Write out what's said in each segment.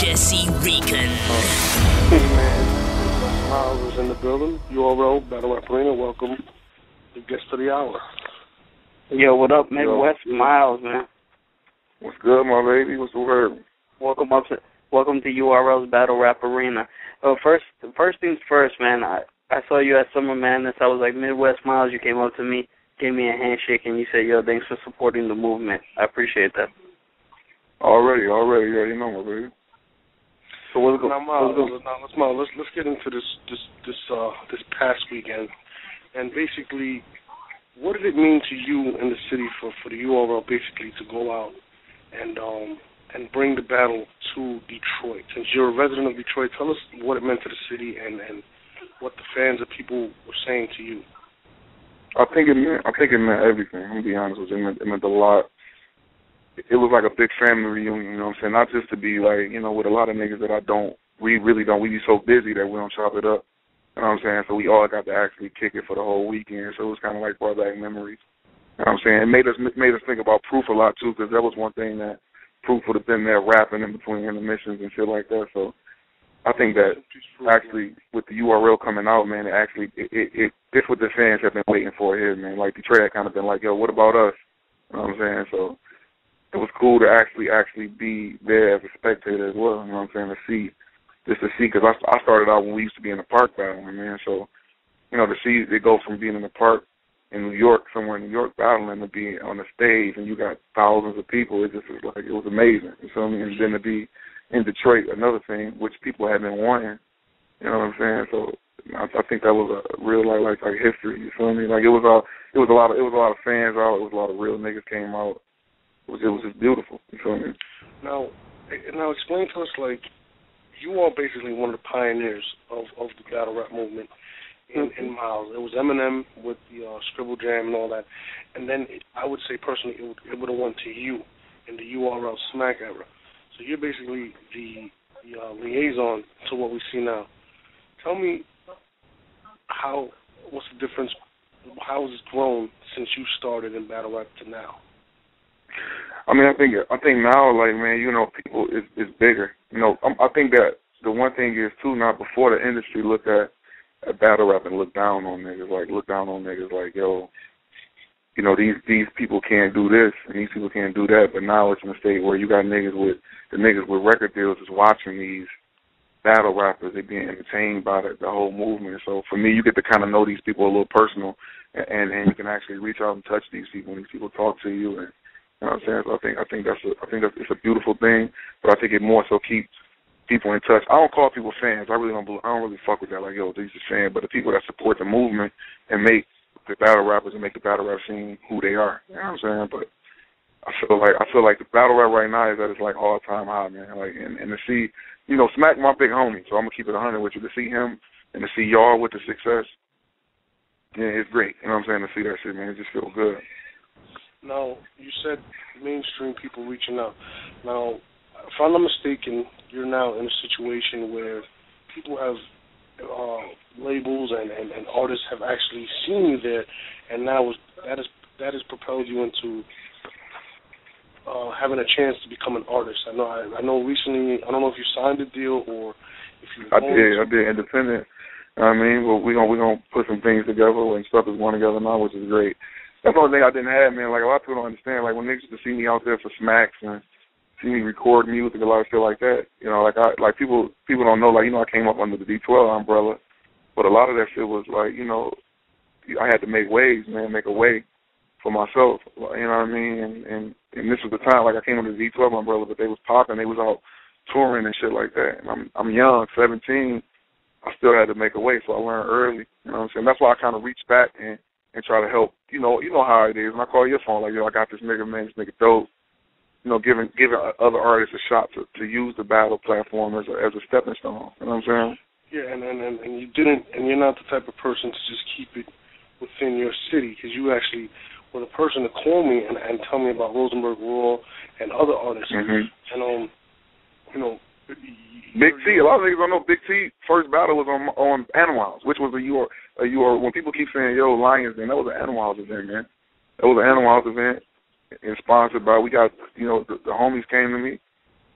Jesserican. Hey man, Miles is in the building. URL Battle Rap Arena. Welcome, the guest of the hour. Yo, what up, Midwest Miles, man? What's good, my lady? What's the word? Welcome to URL's Battle Rap Arena. First things first, man. I saw you at Summer Madness. I was like, Midwest Miles. You came up to me, gave me a handshake, and you said, "Yo, thanks for supporting the movement." I appreciate that. Already, yeah, you know my baby. So what's going on? Let's get into this past weekend, and basically, what did it mean to you in the city for the URL basically to go out and bring the battle to Detroit? Since you're a resident of Detroit, tell us what it meant to the city and what the fans and people were saying to you. I think it meant everything. I'm gonna be honest with you. It meant a lot. It was like a big family reunion, you know what I'm saying? Not just to be like, you know, with a lot of niggas that we really don't, we be so busy that we don't chop it up. You know what I'm saying? So we all got to actually kick it for the whole weekend. So it was kind of like brought back memories. You know what I'm saying? It made us think about Proof a lot too, because that was one thing that Proof would have been there rapping in between intermissions and shit like that. So I think that actually with the URL coming out, man, this what the fans have been waiting for here, man. Like Detroit had kind of been like, yo, what about us? You know what I'm saying? So it was cool to actually be there as a spectator as well, you know what I'm saying, to see, because I started out when we used to be in the park battling, man, so, you know, to see it go from being in the park in New York, somewhere in New York battling, to be on the stage and you got thousands of people, it just was like, it was amazing, you feel me, and then to be in Detroit, another thing, which people have been wanting, you know what I'm saying, so I think that was a real, like history, you feel me, like it was a lot of fans out, it was a lot of real niggas came out. It was just beautiful. You feel me? Now explain to us, like, you are basically one of the pioneers of the battle rap movement in Miles. It was Eminem with the Scribble Jam and all that, and then I would say personally it would have went to you in the URL Smack era. So you're basically the liaison to what we see now. Tell me what's the difference? How has it grown since you started in battle rap to now? I mean, I think now, like, man, you know, people is bigger. You know, I think that the one thing is too, now before the industry looked at battle rap and looked down on niggas, like, yo, you know, these people can't do this and these people can't do that. But now it's in a state where you got niggas with record deals is watching these battle rappers. They being entertained by the whole movement. So for me, you get to kind of know these people a little personal, and you can actually reach out and touch these people. And these people talk to you and. You know what I'm saying? So I think it's a beautiful thing, but I think it more so keeps people in touch. I don't call people fans. I don't really fuck with that. Like, yo, these are fans, but the people that support the movement and make the battle rappers and make the battle rap scene who they are. You know what I'm saying? But I feel like the battle rap right now is at its like all time high, man. Like, and to see, you know, Smack my big homie, so I'm gonna keep it 100 with you. To see him and to see y'all with the success, yeah, it's great. You know what I'm saying? To see that shit, man, it just feels good. Now, you said mainstream people reaching out. Now, if I'm not mistaken, you're now in a situation where people have labels and artists have actually seen you there, and now that has propelled you into having a chance to become an artist? I know recently, I don't know if you signed a deal or if you. I did independent. I mean, but we're gonna put some things together and stuff is going together now, which is great. That's the only thing I didn't have, man. Like, a lot of people don't understand. Like, when niggas used to see me out there for smacks and see me record music, a lot of shit like that. You know, like people don't know. Like, you know, I came up under the D12 umbrella, but a lot of that shit was like, you know, I had to make waves, man, make a way for myself. You know what I mean? And this was the time, like, I came under the D12 umbrella, but they was popping. They was out touring and shit like that. And I'm young, 17. I still had to make a way, so I learned early. You know what I'm saying? That's why I kind of reached back and try to help. You know how it is. And I call your phone like, yo, I got this nigga, man, this nigga dope. You know, giving other artists a shot to use the battle platform as a stepping stone. You know what I'm saying? Yeah, and you didn't, and you're not the type of person to just keep it within your city, because you actually were the person to call me and tell me about Rosenberg Raw and other artists. Mm-hmm. And you know, Big T. A lot of niggas don't know Big T. First battle was on Animals, which was a UR. When people keep saying, yo, Lions, then that was an Animals event, man. That was an Animals event, and sponsored by, we got, you know, the homies came to me.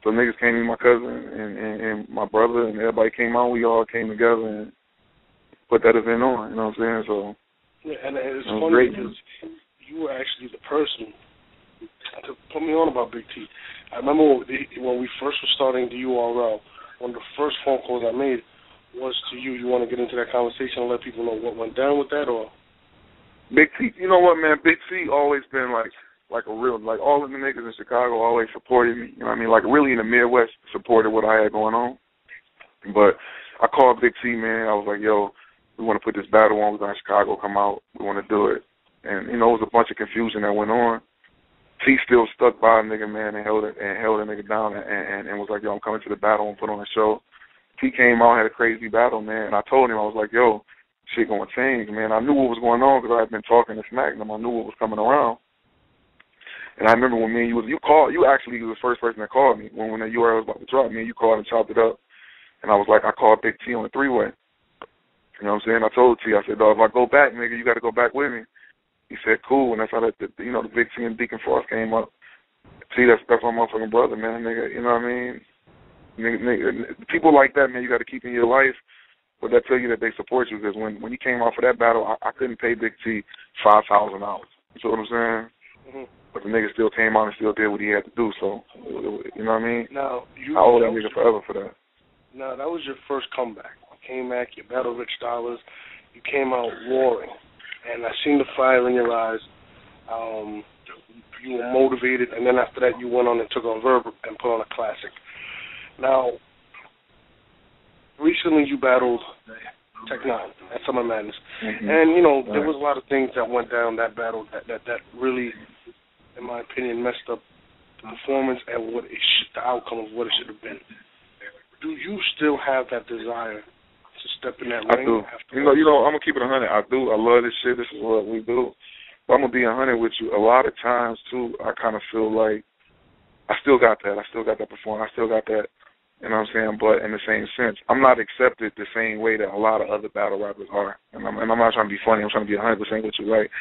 So niggas came to me, my cousin and my brother, and everybody came out. We all came together and put that event on, you know what I'm saying? So, yeah, and it's funny because you were actually the person to put me on about Big T. I remember when we first were starting the URL, one of the first phone calls I made was to you. You want to get into that conversation and let people know what went down with that, or? Big T, you know what, man? Big T always been like a real, like, all of the niggas in Chicago always supported me. You know what I mean? Like, really in the Midwest supported what I had going on. But I called Big T, man. I was like, yo, we want to put this battle on. We're going to Chicago, come out. We want to do it. And, you know, it was a bunch of confusion that went on. T still stuck by a nigga, man, and held a nigga down and was like, yo, I'm coming to the battle and put on a show. T came out, had a crazy battle, man, and I told him, I was like, yo, shit gonna change, man. I knew what was going on because I had been talking to Smack, and I knew what was coming around. And I remember when me and you actually was the first person that called me when the URL was about to drop. Me and you called and chopped it up, and I was like, I called Big T on a three-way. You know what I'm saying? I told T, I said, dog, if I go back, nigga, you got to go back with me. He said, cool, and that's how the Big T and Deacon Frost came up. See, that's my motherfucking brother, man, nigga, you know what I mean? Nigga, people like that, man, you got to keep in your life, but that tell you that they support you, because when he came out for that battle, I couldn't pay Big T $5,000. You know what I'm saying? Mm-hmm. But the nigga still came out and still did what he had to do, so, you know what I mean? Now, I owe that nigga forever for that. Now, that was your first comeback. You came back, you battled Rich Dollars, you came out roaring. And I seen the fire in your eyes. You were motivated, and then after that, you went on and took on Verb and put on a classic. Now, recently you battled Tech-9 at Summer Madness, and you know there was a lot of things that went down that battle that really, in my opinion, messed up the performance and the outcome of what it should have been. Do you still have that desire to step in that ring? I do. You know, I'm gonna keep it 100. I do. I love this shit. This is what we do. But I'm gonna be 100 with you. A lot of times too, I kind of feel like I still got that. I still got that performance. I still got that. You know what I'm saying? But in the same sense, I'm not accepted the same way that a lot of other battle rappers are. And I'm not trying to be funny. I'm trying to be 100% with you, right?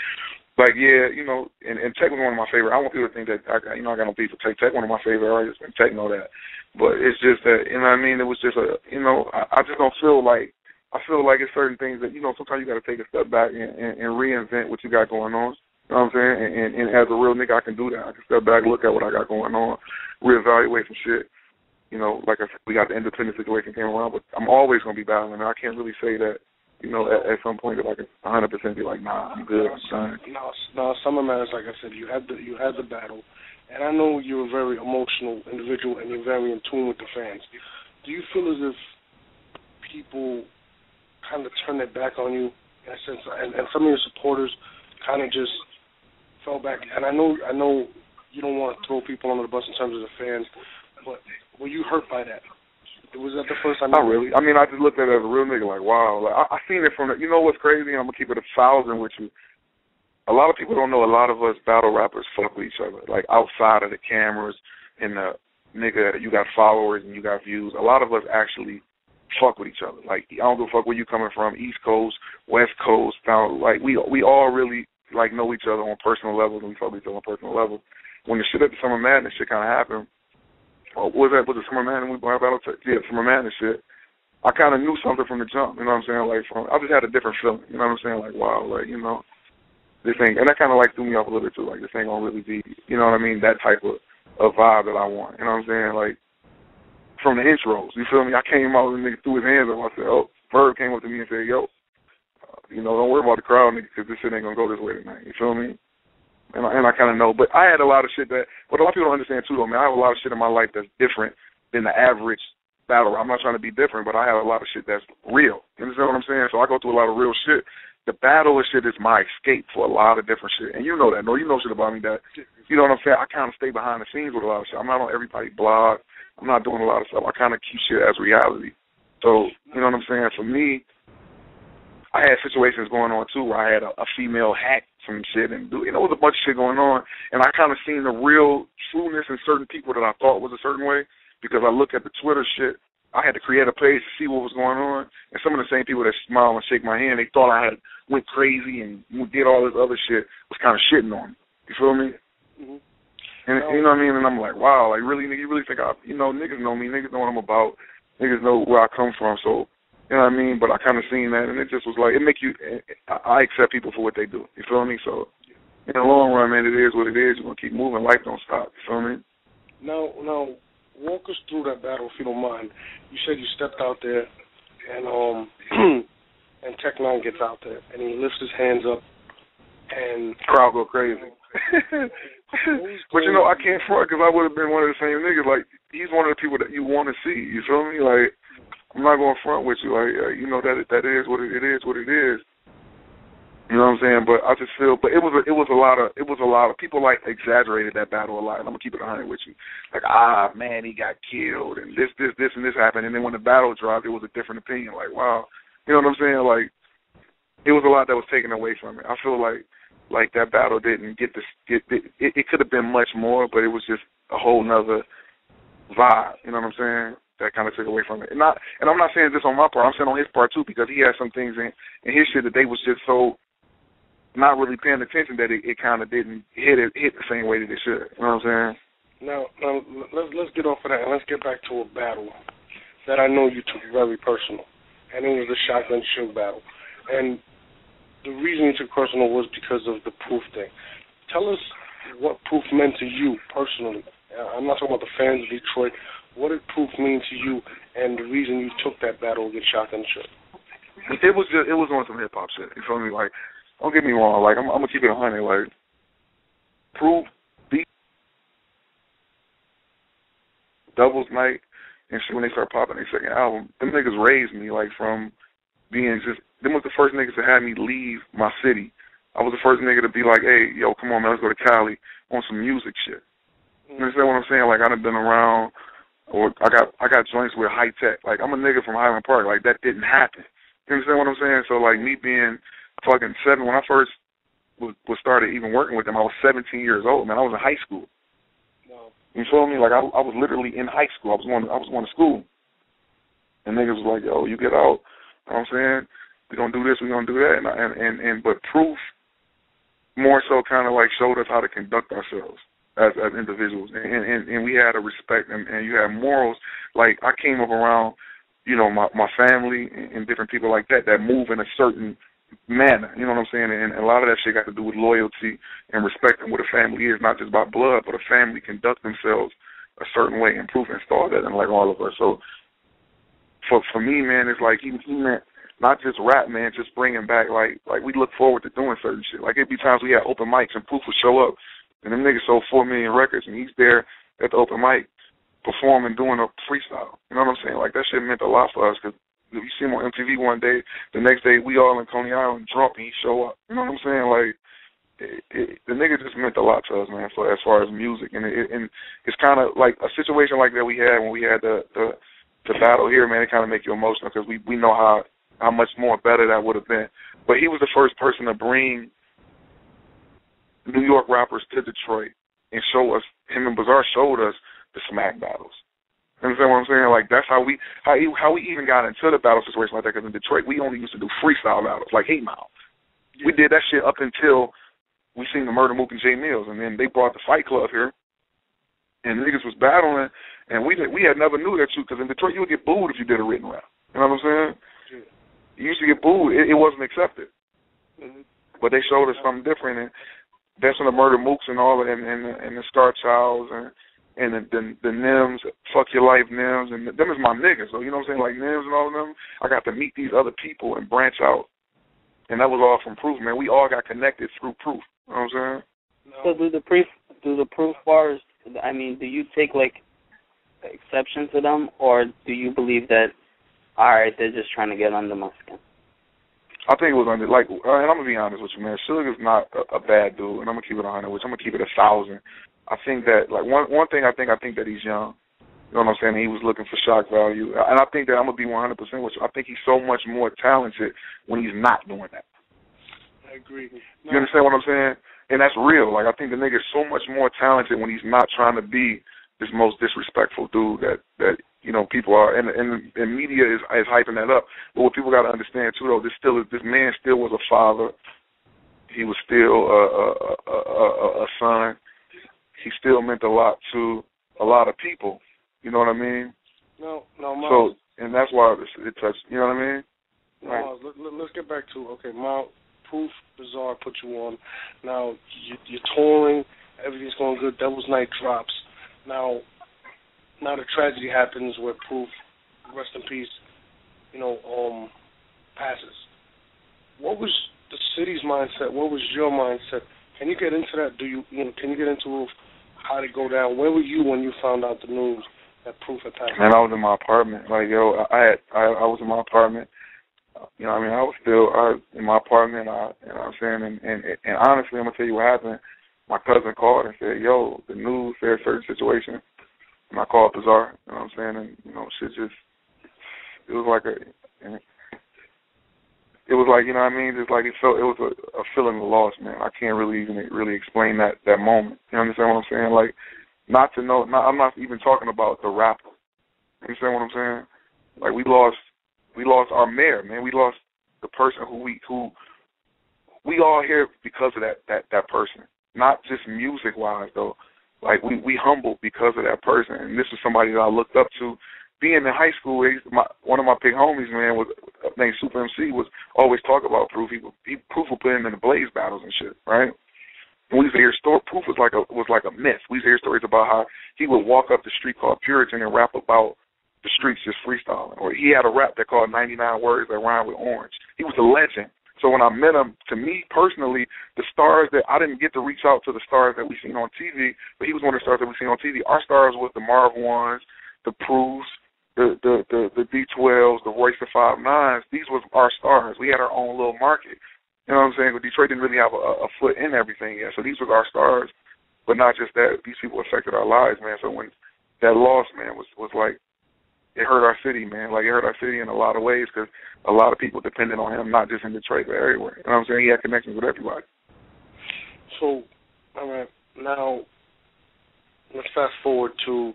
Like, yeah, you know, and Tech was one of my favorite. I want people to think that I got no beef with Tech. Tech one of my favorite artists, and Tech know that. But it's just that, you know what I mean? It was just I just don't feel like. I feel like it's certain things that, you know, sometimes you got to take a step back and reinvent what you got going on. You know what I'm saying? And as a real nigga, I can do that. I can step back, look at what I got going on, reevaluate some shit. You know, like I said, we got the independent situation came around, but I'm always going to be battling. I can't really say that, you know, at some point that I can 100% be like, nah, I'm good, I'm done. No, Summer Madness, like I said, you had the battle, and I know you're a very emotional individual and you're very in tune with the fans. Do you feel as if people kind of turned their back on you in a sense, and some of your supporters kind of just fell back? And I know you don't want to throw people under the bus in terms of the fans, but were you hurt by that? Was that the first time? Not really. I mean, I just looked at it as a real nigga, like, wow. Like, I seen it from you know what's crazy? I'm going to keep it 1,000 with you. A lot of people don't know a lot of us battle rappers fuck with each other. Like, outside of the cameras and the nigga, you got followers and you got views. A lot of us actually fuck with each other. Like, I don't give a fuck where you coming from, East Coast, West Coast, down. Like, we all really, like, know each other on personal levels, and we fuck with each other on personal levels. when the shit at the Summer Madness shit kind of happened, was it Summer Madness? We battle, Summer Madness shit. I kind of knew something from the jump, you know what I'm saying? Like, I just had a different feeling, you know what I'm saying? Like, wow, like, you know, this ain't, and that kind of like threw me off a little bit too. Like, this ain't gonna really be, you know what I mean? That type of vibe that I want, you know what I'm saying? Like, from the intros, you feel me? I came out and the nigga threw his hands up. I said, oh, Bird came up to me and said, yo, you know, don't worry about the crowd, nigga, because this shit ain't gonna go this way tonight. You feel me? And I kind of know, but I had a lot of shit that, what a lot of people don't understand too, though, man. I have a lot of shit in my life that's different than the average battle. I'm not trying to be different, but I have a lot of shit that's real. You understand what I'm saying? So I go through a lot of real shit. The battle and shit is my escape for a lot of different shit. And you know that. No, you know shit about me that, you know what I'm saying? I kind of stay behind the scenes with a lot of shit. I'm not on everybody's blog. I'm not doing a lot of stuff. I kind of keep shit as reality. So, you know what I'm saying? For me, I had situations going on, too, where I had a female hack some shit and do, you know, there was a bunch of shit going on. And I kind of seen the real trueness in certain people that I thought was a certain way because I look at the Twitter shit. I had to create a page to see what was going on. And some of the same people that smile and shake my hand, they thought I had went crazy and did all this other shit, was kind of shitting on me. You feel me? Mm-hmm. And you know what I mean? And I'm like, wow, like really, nigga, you really think niggas know me, niggas know what I'm about, niggas know where I come from, so, you know what I mean? But I kind of seen that, and it just was like, I accept people for what they do. You feel me? So, in the long run, man, it is what it is. You're going to keep moving. Life don't stop. You feel me? Now, walk us through that battle, if you don't mind. You said you stepped out there, and and Tech 9 gets out there, and he lifts his hands up, and crowd go crazy. But you know, I can't front because I would have been one of the same niggas. Like, he's one of the people that you want to see. You feel me? Like, I'm not going to front with you. Like, you know, that is what it is. What it is. You know what I'm saying? But I just feel, but it was a lot of people like exaggerated that battle a lot. And I'm gonna keep it 100 with you. Like, man, he got killed, and this and this happened. And then when the battle dropped, it was a different opinion. Like, wow, you know what I'm saying? Like, it was a lot that was taken away from it. I feel like that battle didn't get this. It could have been much more, but it was just a whole nother vibe. You know what I'm saying? That kind of took away from it. And I'm not saying this on my part. I'm saying on his part too, because he had some things in his shit that they was just so not really paying attention that it kind of didn't hit the same way that it should. You know what I'm saying? Now let's get off of that and let's get back to a battle that I know you took very personal, and it was the Shotgun Suge battle. And the reason you took personal was because of the Proof thing. Tell us what Proof meant to you personally. I'm not talking about the fans of Detroit. What did Proof mean to you, and the reason you took that battle against Shotgun Suge? It was on some hip hop shit. You feel me? Like, don't get me wrong. Like, I'm gonna keep it 100. Like, Proof, Doubles Night, and shit, when they start popping their second album, them niggas raised me, like, from being just, them was the first niggas that had me leave my city. I was the first nigga to be like, hey, yo, come on, man, let's go to Cali on some music shit. You understand what I'm saying? Like, I done been around, or I got joints with High Tech. Like, I'm a nigga from Highland Park. Like, that didn't happen. You understand what I'm saying? So, like, me being fucking 7, when I first was started even working with them, I was 17 years old, man. I was in high school. Wow. You feel me? Like, I was literally in high school. I was going to school. And niggas was like, yo, you get out. You know what I'm saying? We gonna do this, we gonna do that. But Proof more so kind of like showed us how to conduct ourselves as individuals. And we had a respect and you had morals. Like, I came up around, you know, my family and different people like that move in a certain manner, you know what I'm saying? And a lot of that shit got to do with loyalty and respecting what a family is, not just by blood, but a family conduct themselves a certain way. And Proof installed that in, like, all of us. So for me, man, it's like he meant not just rap, man, just bringing back, like we look forward to doing certain shit. Like, it'd be times we had open mics and Proof would show up, and them niggas sold 4 million records, and he's there at the open mic performing, doing a freestyle. You know what I'm saying? Like, that shit meant a lot for us, because if you see him on MTV one day, the next day we all in Coney Island drunk and he show up. You know what I'm saying? Like, the nigga just meant a lot to us, man, as far as music. And it's kind of like a situation like that we had when we had the battle here, man. It kind of make you emotional because we know how much more better that would have been. But he was the first person to bring New York rappers to Detroit and show us, him and Bizarre showed us the smack battles. You understand what I'm saying? Like, that's how we even got into the battle situation like that, because in Detroit we only used to do freestyle battles, like 8 Mile. Yeah. We did that shit up until we seen the Murder Mook and Jay Mills, and then they brought the Fight Club here, and niggas was battling, and we had never knew that, because in Detroit you would get booed if you did a written rap. You know what I'm saying? Yeah. You used to get booed. It wasn't accepted. Mm-hmm. But they showed us something different, and that's when the Murder Mooks and all, and the Star Childs, and the Nims, Fuck Your Life Nims, and them is my niggas. So, you know what I'm saying? Like Nims and all of them, I got to meet these other people and branch out. And that was all from Proof, man. We all got connected through Proof. You know what I'm saying? So do the Proof bars, I mean, do you take, like, exception to them, or do you believe that, all right, they're just trying to get under my skin? I think it was under, like, and I'm going to be honest with you, man. Sugar's not a bad dude, and I'm going to keep it 100, which I'm going to keep it 1,000. I think that, like, one thing, I think that he's young. You know what I'm saying? He was looking for shock value. And I think that I'm going to be 100% with you. I think he's so much more talented when he's not doing that. I agree. No. You understand what I'm saying? And that's real. Like, I think the nigga's so much more talented when he's not trying to be this most disrespectful dude that you know, people are, and media is hyping that up. But what people got to understand, too, though, this man still was a father. He was still a son. He still meant a lot to a lot of people. You know what I mean? No, Miles. So, and that's why it touched, you know what I mean? No, Miles, let's get back to, okay, Miles, Proof, Bizarre put you on. Now, you're touring, everything's going good, Devil's Night drops. Now the tragedy happens where Proof, rest in peace, you know, passes. What was the city's mindset? What was your mindset? Can you get into that? Can you get into how did it go down? Where were you when you found out the news that Proof had passed? Man, I was in my apartment. Like, yo, I was in my apartment. You know what I mean? I was still in my apartment, you know what I'm saying? And honestly, I'm going to tell you what happened. My cousin called and said, yo, the news said a certain situation. And I called Bizarre, you know what I'm saying? And, you know, shit just, it was like, you know what I mean? Just like it was a feeling of loss, man. I can't really explain that moment. You understand what I'm saying? Like, I'm not even talking about the rapper. You understand what I'm saying? Like, we lost our mayor, man. We lost the person who we all here because of that person. Not just music-wise, though. Like, we humbled because of that person. And this is somebody that I looked up to. Being in high school, one of my big homies, man, was named Super MC, was always talk about Proof. Proof would put him in the Blaze battles and shit, right? And we used to hear Proof was like a myth. We used to hear stories about how he would walk up the street called Puritan and rap about the streets just freestyling. Or he had a rap that called 99 Words that rhymed with orange. He was a legend. So when I met him, to me personally, the stars that I didn't get to reach out to the stars that we seen on TV, but he was one of the stars that we seen on TV. Our stars was the Marv Ones, the Proofs, the D12s, the Royce the 5'9s. These was our stars. We had our own little market. You know what I'm saying? But Detroit didn't really have a foot in everything yet. So these was our stars. But not just that, these people affected our lives, man. So when that loss, man, was like, it hurt our city, man. Like, it hurt our city in a lot of ways because a lot of people depended on him, not just in Detroit, but everywhere. You know what I'm saying? He had connections with everybody. So, all right, now let's fast forward to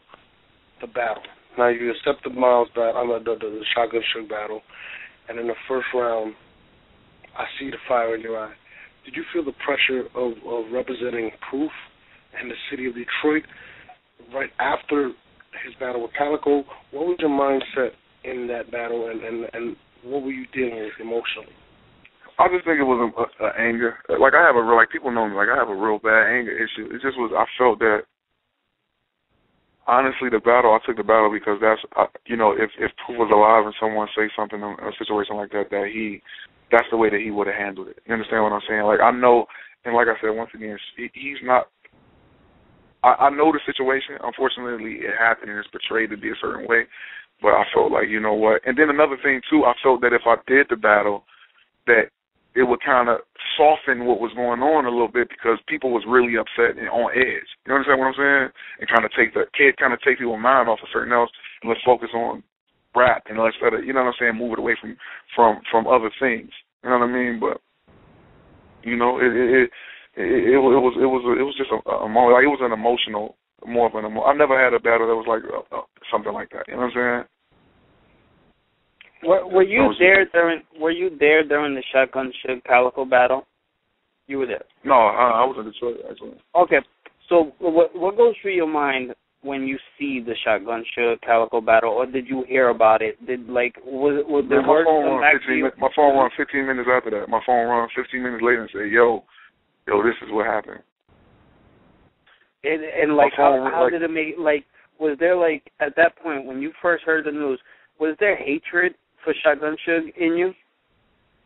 the battle. Now, you accept the Miles battle, the Shotgun Suge battle, and in the first round, I see the fire in your eye. Did you feel the pressure of representing Proof and the city of Detroit right after his battle with Calico? What was your mindset in that battle, and what were you dealing with emotionally? I just think it was anger. Like, I have a real, like, people know me, like, I have a real bad anger issue. It just was, I felt that, honestly, I took the battle because that's, you know, if Proof was alive and someone say something in a situation like that, that's the way that he would have handled it. You understand what I'm saying? Like, I know, and like I said, once again, he's not, I know the situation. Unfortunately, it happened and it's portrayed to be a certain way. But I felt like, you know what? And then another thing, too, I felt that if I did the battle, that it would kind of soften what was going on a little bit because people was really upset and on edge. You understand what I'm saying? And kind of take people's mind off of certain else and let's focus on rap and let's, you know what I'm saying, move it away from other things. You know what I mean? But, you know, it was just a moment. Like, it was an emotional, more of an emotional. I never had a battle that was like something like that. You know what I'm saying? Were you there during the Shotgun Suge Calico battle? You were there. No, I was in Detroit actually. Okay, so what goes through your mind when you see the Shotgun Suge Calico battle, or did you hear about it? Was there word come back to you? My phone rang 15 minutes after that. My phone rang 15 minutes later and said, "Yo, this is what happened." And like, how did it make, like, was there, like, at that point when you first heard the news, was there hatred for Shotgun Suge in you?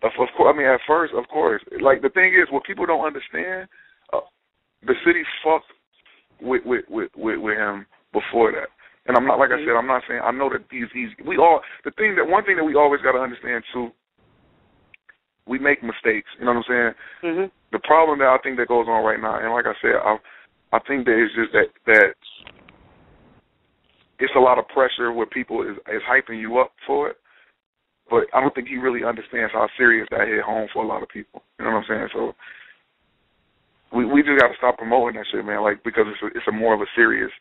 Of course, I mean, at first, of course. Like, the thing is, what people don't understand, the city fucked with him before that. And I'm not, like I said, I'm not saying, I know that one thing that we always got to understand, too, we make mistakes, you know what I'm saying? Mm-hmm. The problem that I think that goes on right now, and like I said, I think that it's just that it's a lot of pressure where people is hyping you up for it. But I don't think he really understands how serious that hit home for a lot of people. You know what I'm saying? So we just got to stop promoting that shit, man. Like, because it's more of a serious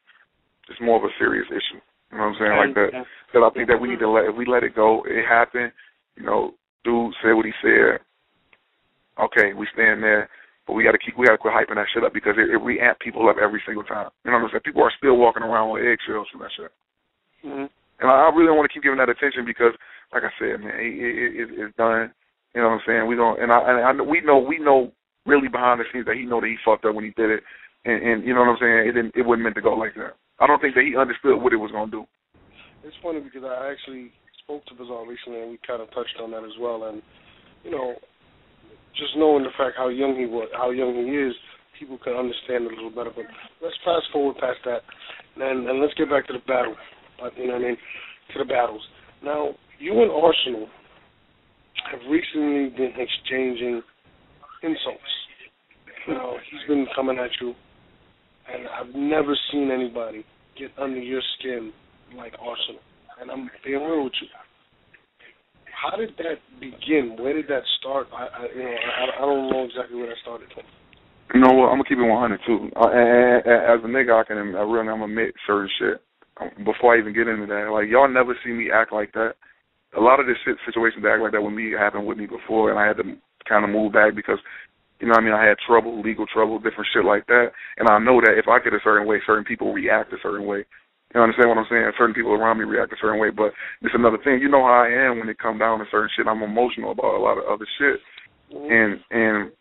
issue. You know what I'm saying? Like that. That I think that we need to if we let it go, it happened. You know, dude said what he said. Okay, we stand there, but we got to quit hyping that shit up because it re-amp people up every single time. You know what I'm saying? People are still walking around with eggshells from that shit. Mm-hmm. And I really don't want to keep giving that attention because, like I said, man, it's done. You know what I'm saying? We know really behind the scenes that he know that he fucked up when he did it, and you know what I'm saying? It wasn't meant to go like that. I don't think that he understood what it was gonna do. It's funny because I actually spoke to Bizarre recently, and we kind of touched on that as well. And you know, just knowing the fact how young he is, people can understand it a little better. But let's fast forward past that, and let's get back to the battle. You know what I mean? To the battles. Now, you and Arsonal have recently been exchanging insults. Now, he's been coming at you, and I've never seen anybody get under your skin like Arsonal. And I'm being real with you. How did that begin? Where did that start? I don't know exactly where that started from. You know what? I'm gonna keep it 100 too. As a nigga, I'm gonna admit certain shit. Before I even get into that, like, y'all never see me act like that. A lot of this situations that act like that with me happened with me before, and I had to kind of move back because, you know what I mean, I had trouble, legal trouble, different shit like that, and I know that if I get a certain way, certain people react a certain way. You understand what I'm saying? Certain people around me react a certain way, but it's another thing. You know how I am when it comes down to certain shit. I'm emotional about a lot of other shit, and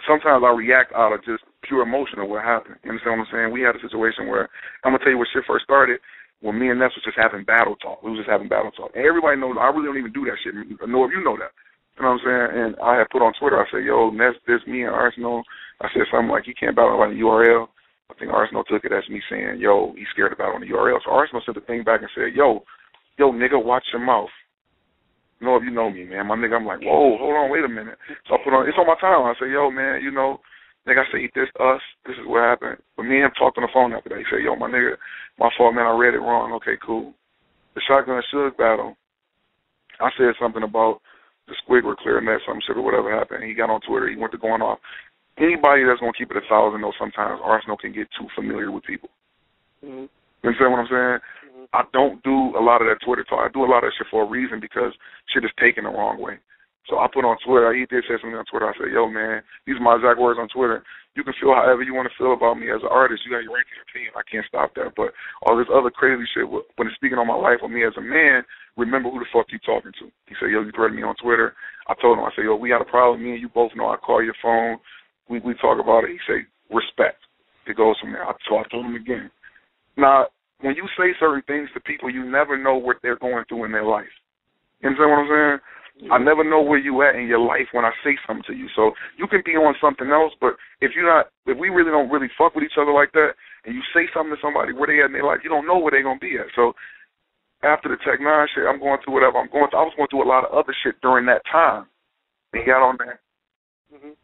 sometimes I react out of just pure emotion of what happened. You understand what I'm saying? We had a situation where, I'm going to tell you where shit first started, when me and Ness was just having battle talk. We was just having battle talk. And everybody knows, I really don't even do that shit. I know if you know that. You know what I'm saying? And I had put on Twitter, I said, yo, Ness, this, me and Arsonal. I said something like, he can't battle on the URL. I think Arsonal took it as me saying, yo, he's scared to battle on the URL. So Arsonal sent the thing back and said, yo, nigga, watch your mouth. You know if you know me, man. My nigga, I'm like, whoa, hold on, wait a minute. So I put on, it's on my timeline. I say, yo, man, you know, nigga, I say, this is what happened. But me and him talked on the phone after that. He said, yo, my nigga, my fault, man, I read it wrong. Okay, cool. The Shotgun Suge battle, I said something about the Squigler clearing that, some shit or whatever happened. He got on Twitter. He went to going off. Anybody that's going to keep it 1,000 knows sometimes Arsonal can get too familiar with people. Mm-hmm. You understand what I'm saying? Mm-hmm. I don't do a lot of that Twitter talk. I do a lot of that shit for a reason because shit is taken the wrong way. So I put on Twitter, he did say something on Twitter. I said, yo, man, these are my exact words on Twitter. You can feel however you want to feel about me as an artist. You got your right to your opinion. I can't stop that. But all this other crazy shit, when it's speaking on my life or me as a man, remember who the fuck you talking to. He said, yo, you threatened me on Twitter. I told him, I said, yo, we got a problem. Me and you both know I call your phone. We talk about it. He said, respect. It goes from there. So I told him again. Now, when you say certain things to people, you never know what they're going through in their life. You understand what I'm saying? I never know where you at in your life when I say something to you. So you can be on something else, but if we really don't really fuck with each other like that, and you say something to somebody where they at in their life, you don't know where they're gonna be at. So after the Tech 9 shit, I'm going through whatever I'm going through. I was going through a lot of other shit during that time. He got on there. Mm-hmm.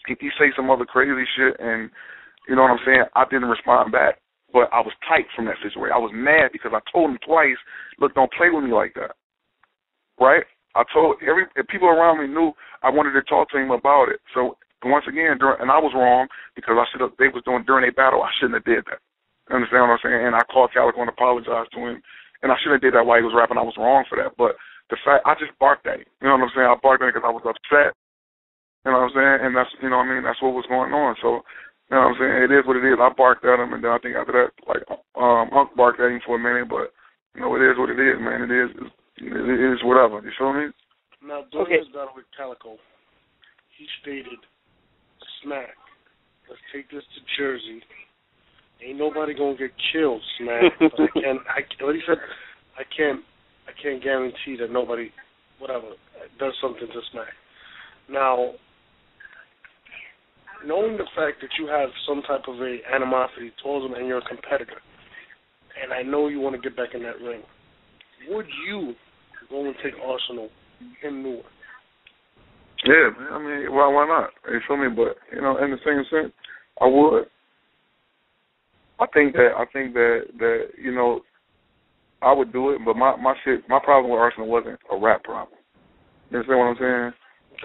He say some other crazy shit, and you know what I'm saying? I didn't respond back, but I was tight from that situation. I was mad because I told him twice, look, don't play with me like that, right? I told people around me knew I wanted to talk to him about it. So once again, and I was wrong because they was doing during a battle. I shouldn't have did that. You understand what I'm saying? And I called Calico and apologized to him, and I shouldn't have did that while he was rapping. I was wrong for that. But the fact I just barked at him. You know what I'm saying? I barked at him because I was upset. You know what I'm saying? And that's, you know what I mean, that's what was going on. So, you know what I'm saying? It is what it is. I barked at him, and then I think after that, like, Unc barked at him for a minute, but, you know, it is what it is, man. It is whatever. You feel me? Now, during his battle with Calico, he stated, Smack, let's take this to Jersey. Ain't nobody gonna get killed, Smack. But what he said, I can't guarantee that nobody, whatever, does something to Smack. Now, knowing the fact that you have some type of a animosity towards him and you're a competitor, and I know you want to get back in that ring, would you go and take Arsonal in Newark? Yeah, man. I mean, why not? You feel me? But, you know, in the same sense, I would. I think that you know, I would do it, but my problem with Arsonal wasn't a rap problem. You understand what I'm saying?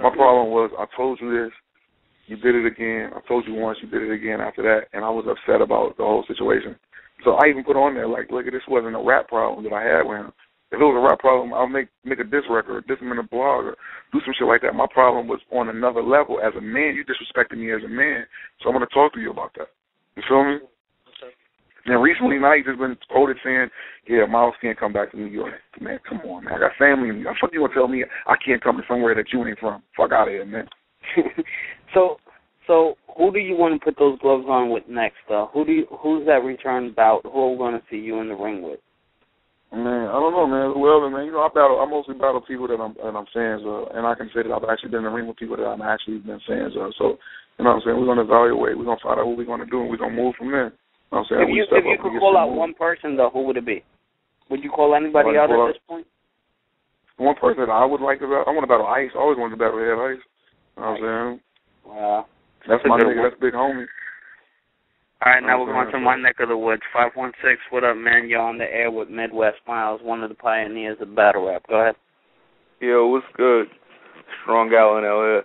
My problem was, I told you this, you did it again. I told you once, you did it again after that, and I was upset about the whole situation. So I even put on there, like, look, this wasn't a rap problem that I had with him. If it was a rap problem, I'll make a diss record, diss him in a blog, or do some shit like that. My problem was on another level. As a man, you disrespected me as a man, so I'm going to talk to you about that. You feel me? Okay. And recently, now he's just been quoted saying, yeah, Miles can't come back to New York. Man, come on, man. I got family in New York. How the fuck you going to tell me I can't come to somewhere that you ain't from? Fuck out of here, man. So who do you want to put those gloves on with next, though? Who's that return bout? Who are we going to see you in the ring with? Man, I don't know, man. Whoever, man. You know, I mostly battle people that I'm fans of, and I can say that I've actually been in the ring with people that I'm actually been fans of. So, you know what I'm saying? We're going to evaluate. We're going to find out what we're going to do, and we're going to move from there. You know what I'm saying? If you could call out one person, though, who would it be? Would you call anybody out at this point? One person that I would like to battle, I want to battle Ice. I always wanted to battle Head Ice. You know what I'm saying? Wow. That's my nigga. That's big homie. All right, now we're going to my neck of the woods. 516, what up, man? You're on the air with Midwest Miles, one of the pioneers of battle rap. Go ahead. Yo, what's good? Strong Gal in LA.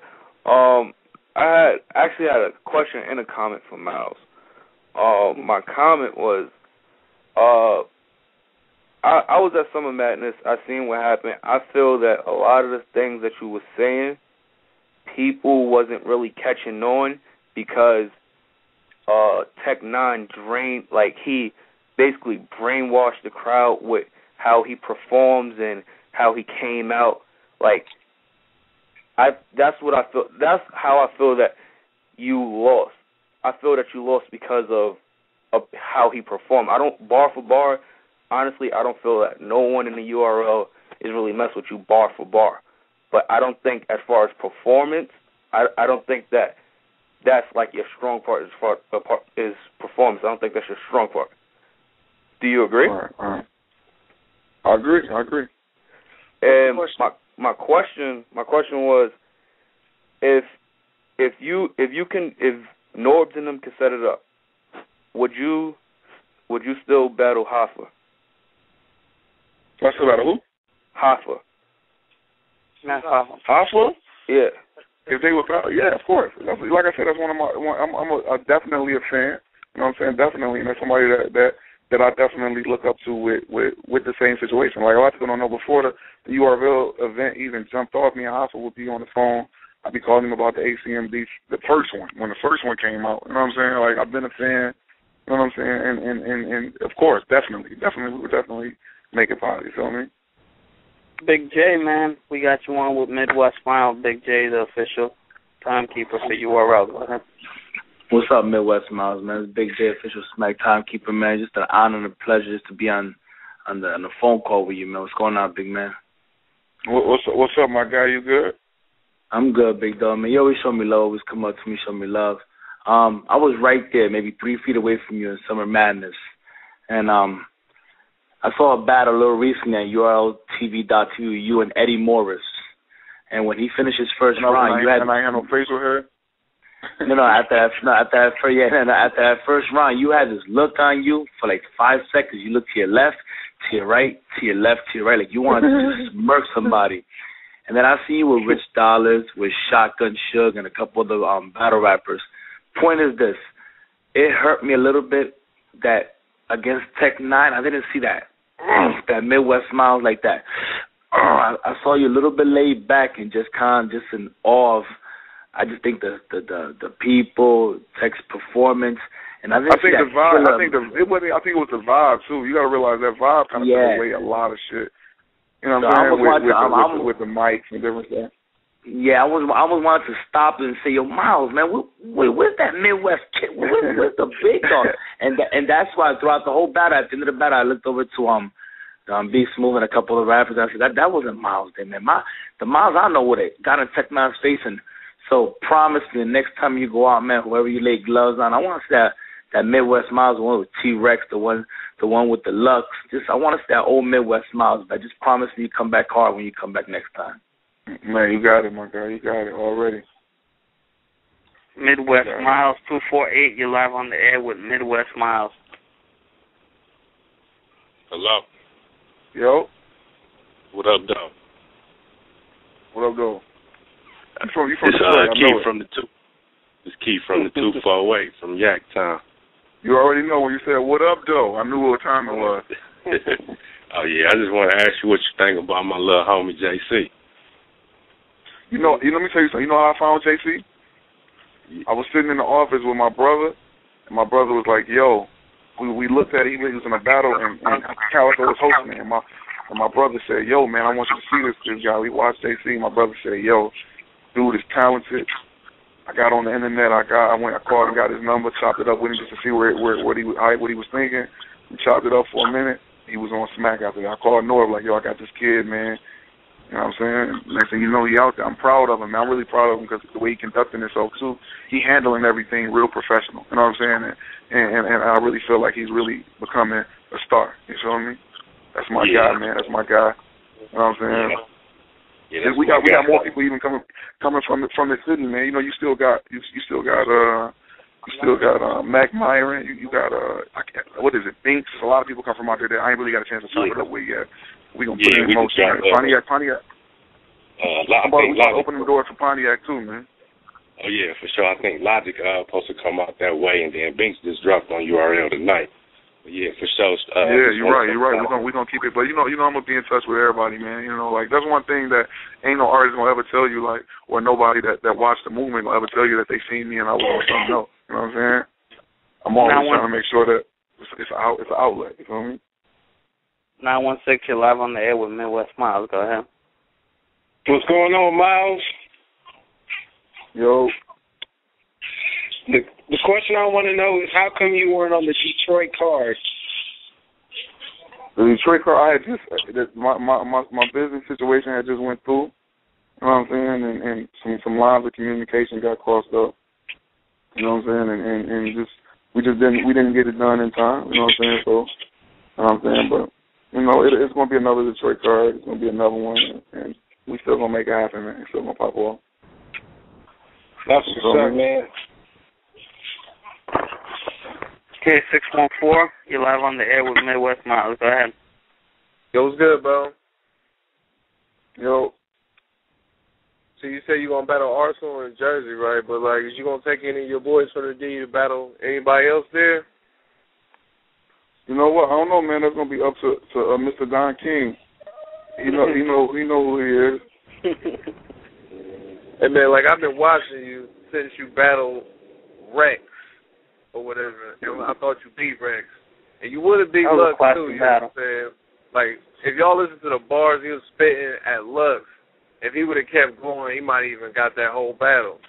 I actually had a question and a comment for Miles. My comment was, I was at Summer Madness. I seen what happened. I feel that a lot of the things that you were saying, people wasn't really catching on because Tech Nine drained, like, he basically brainwashed the crowd with how he performs and how he came out. Like, that's what I feel. That's how I feel that you lost. I feel that you lost because of how he performed. I don't, bar for bar, honestly, I don't feel that no one in the URL is really messing with you bar for bar. But I don't think, as far as performance, I don't think that's like your strong part is performance. I don't think that's your strong part. Do you agree? All right. I agree. And my question was, if Norbs and them can set it up, would you still battle Hoffa? I still battle who? Hoffa. Not Hoffa. Hoffa? Yeah. If they were battle, yeah, of course. Like I said, that's I'm definitely a fan. You know what I'm saying? Definitely, and that's somebody that I definitely look up to with the same situation. Like, a lot of people don't know, before the URL event even jumped off, me and Hoffa would be on the phone. I'd be calling him about the ACMD, the first one, when the first one came out. You know what I'm saying? Like, I've been a fan. You know what I'm saying? And of course, definitely, we would definitely make it positive. You feel me? Big J, man, we got you on with Midwest Smile. Big J, the official timekeeper for URL. Go ahead. What's up, Midwest Miles, man? It's Big J, official Smack timekeeper, man. Just an honor and a pleasure just to be on the phone call with you, man. What's going on, big man? What's up, my guy? You good? I'm good, big dog, man. You always show me love. Always come up to me, show me love. I was right there, maybe 3 feet away from you in Summer Madness, and I saw a battle a little recently at URLTV.tv, you and Eddie Morris. And when he finished his first round, you had... And I had no facial hair? No, after that first round, you had this look on you for like 5 seconds. You looked to your left, to your right, to your left, to your right, like you wanted to just smirk somebody. And then I see you with Rich Dollars, with Shotgun Suge, and a couple other battle rappers. Point is this, it hurt me a little bit that against Tech Nine, I didn't see that Midwest Smile like that. I saw you a little bit laid back and just in awe I just think the people, Tech's performance, and I think the vibe. I think it was the vibe too. You got to realize that vibe kind of took away a lot of shit. You know what I'm saying? With the mics and different stuff. Yeah, I was wanting to stop and say, yo, Miles, man, where's that Midwest kid? Where's the big dog? And that's why throughout the whole battle, at the end of the battle, I looked over to Be Smooth and a couple of rappers. I said that wasn't Miles there, man. The Miles I know what it got in Tech Nine's face, and so promise me the next time you go out, man, whoever you lay gloves on, I want to see that Midwest Miles, the one with T-Rex, the one with the Lux. I want to see that old Midwest Miles, but just promise me you come back hard when you come back next time. Man, you got it, my guy. You got it already. Midwest Miles 248. You're live on the air with Midwest Miles. Hello. Yo. What up, though? What up, though? You from Key from the two. It's Key from the 248 from Yaktown. You already know when you said "What up, though." I knew what time it was. Oh yeah, I just want to ask you what you think about my little homie JC. You know, let me tell you something. You know how I found JC? I was sitting in the office with my brother, and my brother was like, yo, we looked at it, he was in a battle, and Calico was hosting it, and my brother said, yo, man, I want you to see this guy. We watched JC, my brother said, yo, dude is talented. I got on the internet, I called and got his number, chopped it up with him just to see what he was thinking. We chopped it up for a minute. He was on smack after that. I called Norv, like, yo, I got this kid, man. You know what I'm saying? Next thing you know, he out there. I'm proud of him, man. I'm really proud of him because the way he conducting himself, too. He handling everything real professional. You know what I'm saying? And I really feel like he's really becoming a star. You feel me? That's my guy, man. That's my guy. You know what I'm saying? Yeah, we got more people even coming from the city, man. You know, you still got Mac Myron. You got what is it? Binks. A lot of people come from out there that I ain't really got a chance to chop it up with yet. We gonna put it in motion. Pontiac. I'm about to open the door for Pontiac too, man. Oh yeah, for sure. I think Logic supposed to come out that way, and then Binks just dropped on URL tonight. But yeah, for sure. You're right. We're gonna keep it. But you know, I'm gonna be in touch with everybody, man. You know, like that's one thing that ain't no artist gonna ever tell you, like, or nobody that watched the movement will ever tell you that they seen me and I was on something else. You know what I'm saying? I'm always trying to make sure that it's an outlet. You feel me? 916, you're live on the air with Midwest Miles. Go ahead. What's going on, Miles? Yo. The question I want to know is how come you weren't on the Detroit card? The Detroit card, I had just my business situation had just went through. You know what I'm saying? And some lines of communication got crossed up. You know what I'm saying? And we didn't get it done in time. You know what I'm saying? So, you know what I'm saying? But you know, it's going to be another Detroit card. It's going to be another one, and we still going to make it happen, man. It's still going to pop off. That's what's up, man. Okay, 614, you're live on the air with Midwest Miles. Go ahead. Yo, what's good, bro? Yo. So you say you're going to battle Arsonal in Jersey, right? But, like, is you going to take any of your boys from the D to battle anybody else there? You know what? I don't know, man. That's gonna be up to Mr. Don King. He know who he is. Hey man, like I've been watching you since you battled Rex or whatever. And I thought you beat Rex, and you would have beat Lux too. You know what I'm saying? Like if y'all listen to the bars he was spitting at Lux, if he would have kept going, he might have even got that whole battle.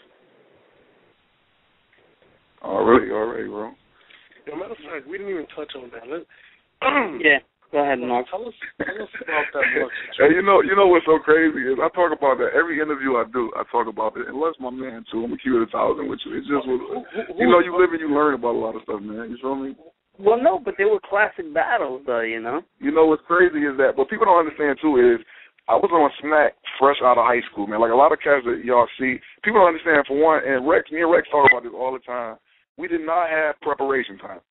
Already, bro. Matter of fact, we didn't even touch on that. Yeah, go ahead, Mark. Tell us about that book. Hey, you know what's so crazy is I talk about that every interview I do. I talk about it, and Les, my man too. I'm gonna keep it 1,000 with you. It's just you know, you live and you learn about a lot of stuff, man. You feel me? Well, no, but they were classic battles, though. You know. You know what's crazy is that what people don't understand too is I was on Smack fresh out of high school, man. Like a lot of cats that y'all see, people don't understand. For one, and me and Rex talk about this all the time. We did not have preparation time.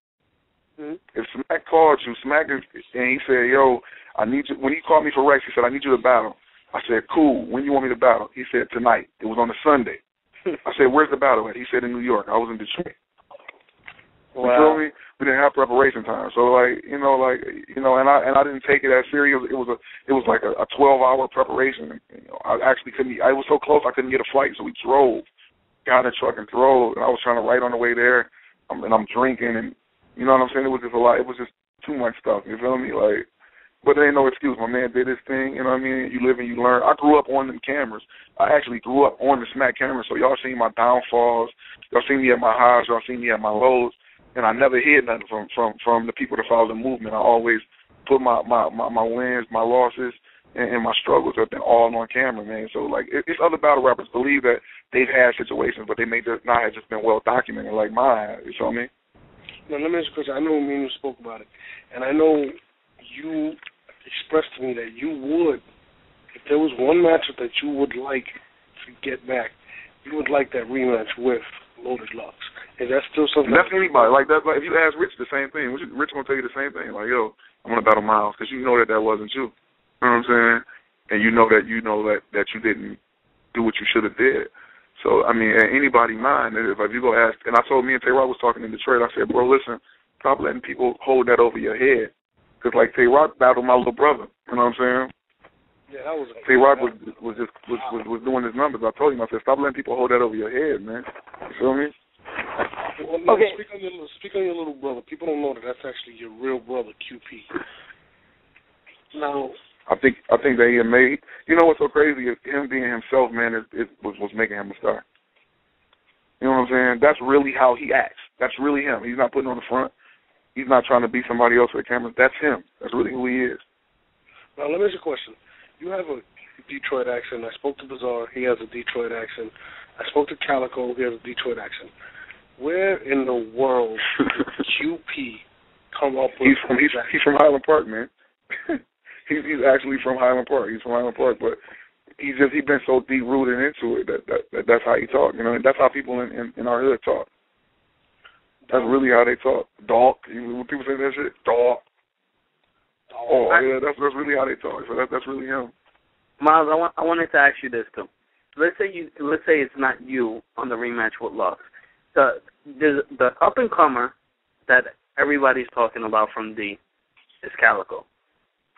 Mm-hmm. If Smack called you, and he said, yo, I need you. When he called me for Rex, he said, I need you to battle. I said, cool. When you want me to battle? He said, tonight. It was on a Sunday. I said, where's the battle at? He said, in New York. I was in Detroit. Wow. You feel me? We didn't have preparation time. So, and I didn't take it as serious. It was like a 12-hour preparation. You know, I actually couldn't. I was so close I couldn't get a flight, so we drove. got in the truck and drove, and I was trying to write on the way there, and I'm drinking, and you know what I'm saying? It was just a lot. It was just too much stuff. You feel me? Like, but there ain't no excuse. My man did his thing. You know what I mean? You live and you learn. I grew up on them cameras. I actually grew up on the Smack cameras. So y'all seen my downfalls. Y'all seen me at my highs. Y'all seen me at my lows. And I never hid nothing from the people that follow the movement. I always put my wins, my losses, and my struggles up there all on camera, man. So, like, it's other battle rappers believe that they've had situations, but they may just not have just been well documented like mine. You feel me? Now, let me ask you a question. I know me and you spoke about it, and I know you expressed to me that you would, if there was one matchup that you would like to get back, you would like that rematch with Loaded Lux. Is that still something? That's anybody. Like, that, like, if you ask Rich the same thing, Rich going to tell you the same thing. Like, yo, I'm going to battle Miles, because you know that wasn't you. You know what I'm saying? And you know that you didn't do what you should have did. So, I mean, anybody mind, if you go ask, and I told me and Tay-Rock was talking in Detroit, I said, bro, listen, stop letting people hold that over your head. Because, like, Tay-Rock battled my little brother. You know what I'm saying? Yeah, that was Tay-Rock was doing his numbers. I told him, I said, stop letting people hold that over your head, man. You feel me? Well, no, okay. Speak on your little brother. People don't know that that's actually your real brother, QP. Now, I think that he made. You know what's so crazy is him being himself, man. Was making him a star. You know what I'm saying? That's really how he acts. That's really him. He's not putting on the front. He's not trying to be somebody else with the camera. That's him. That's really who he is. Now let me ask you a question. You have a Detroit accent. I spoke to Bizarre. He has a Detroit accent. I spoke to Calico. He has a Detroit accent. Where in the world did QP come up with? He's from Highland Park, man. He's actually from Highland Park. He's from Highland Park, but he's been so deep rooted into it that's how he talk. You know, and that's how people in our hood talk. That's really how they talk. Dog. When people say that shit, dog. Oh yeah, that's really how they talk. So that's really him. Miles, I wanted to ask you this too. Let's say it's not you on the rematch with Lux. The up and comer that everybody's talking about from D is Calico.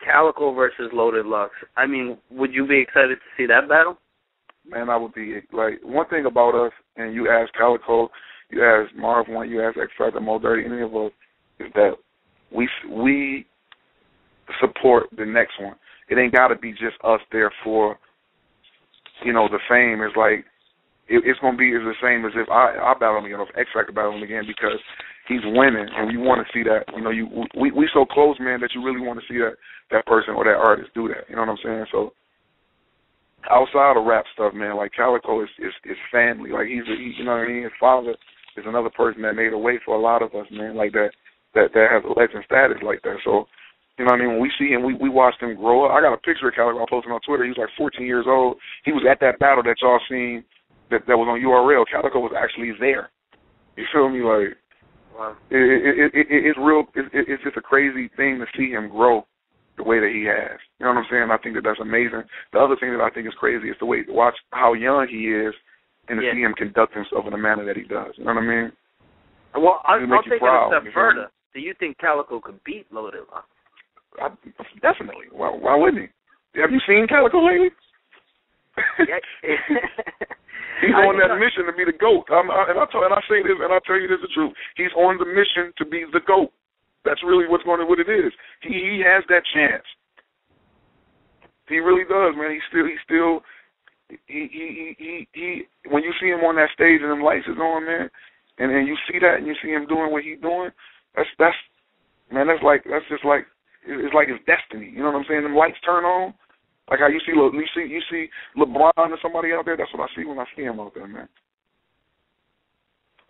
Calico versus Loaded Lux. I mean, would you be excited to see that battle? Man, I would be. Like, one thing about us, and you ask Calico, you ask Marv One, you ask X Factor, Mo Dirty, any of us, is that we support the next one. It ain't got to be just us there for, the fame. It's like, it's going to be the same as if I battle him again, or if X Factor battle him again, because he's winning, and you want to see that. We so close, man, that you really want to see that person or that artist do that. You know what I'm saying? So outside of rap stuff, man, like Calico is family. Like you know what I mean? His father is another person that made a way for a lot of us, man, like that has a legend status like that. So, you know what I mean? When we see him, we watched him grow up. I got a picture of Calico I posted on Twitter. He was like 14 years old. He was at that battle that y'all seen that was on URL. Calico was actually there. You feel me? Like, wow. It's real. It's just a crazy thing to see him grow the way that he has. You know what I'm saying? I think that's amazing. The other thing that I think is crazy is the way to watch how young he is and to see him conduct himself in the manner that he does. You know what I mean? Well, I'll take it a step further. Do you think Calico could beat Loaded Lux? Definitely. Why wouldn't he? Have you seen Calico lately? He's on that mission to be the GOAT. And I say this, and I tell you this the truth. He's on the mission to be the GOAT. That's really what it is. He has that chance. He really does, man. He when you see him on that stage and them lights is on, man, and you see that and you see him doing what he's doing, it's like his destiny. You know what I'm saying? Them lights turn on. Like how you see LeBron or somebody out there. That's what I see when I see him out there, man.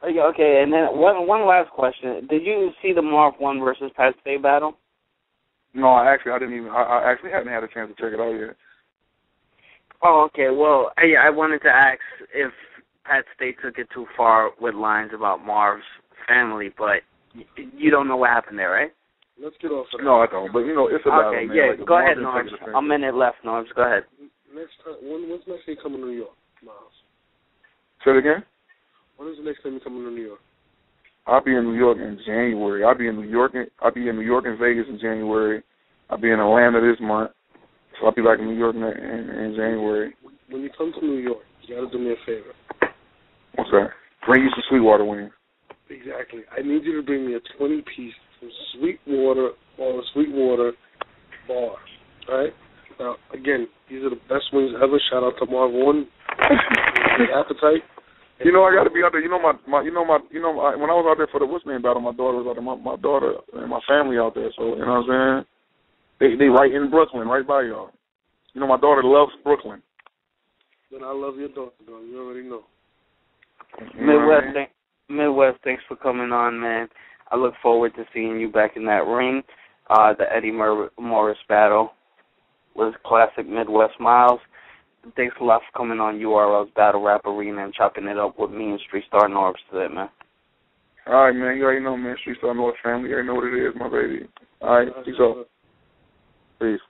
Okay, and then one last question. Did you see the Marv 1 versus Pat Stay battle? No, I actually hadn't had a chance to check it out yet. Oh, okay. Well, I wanted to ask if Pat Stay took it too far with lines about Marv's family, but you don't know what happened there, right? Let's get off of that. No, I don't. But, it's a battle, man. Yeah, like, go ahead, Norms. A minute left, Norms. Go ahead. Next time, when's next time you coming to New York, Miles? Say it again? When is the next time you coming to New York? I'll be in New York in January. I'll be in New York and Vegas in January. I'll be in Atlanta this month. So I'll be back in New York in January. When you come to New York, you got to do me a favor. What's that? Bring you some Sweetwater wings. Exactly. I need you to bring me a 20-piece from Sweetwater or a Sweetwater bar. All right? Now, again, these are the best wings ever. Shout out to Marv One. Appetite. You know, I got to be out there. You know, when I was out there for the what's name battle, my daughter was out there. My daughter and my family out there. So, you know what I'm saying? They right in Brooklyn, right by y'all. You know, my daughter loves Brooklyn. Then I love your daughter, bro. You already know. Midwest, thanks for coming on, man. I look forward to seeing you back in that ring. The Eddie Morris battle was classic Midwest Miles. Thanks a lot for coming on URL's Battle Rap Arena and chopping it up with me and Street Star Norbs today, man. All right, man. You already know, man. Street Star Norbs family. You already know what it is, my baby. All right. Peace out. Peace.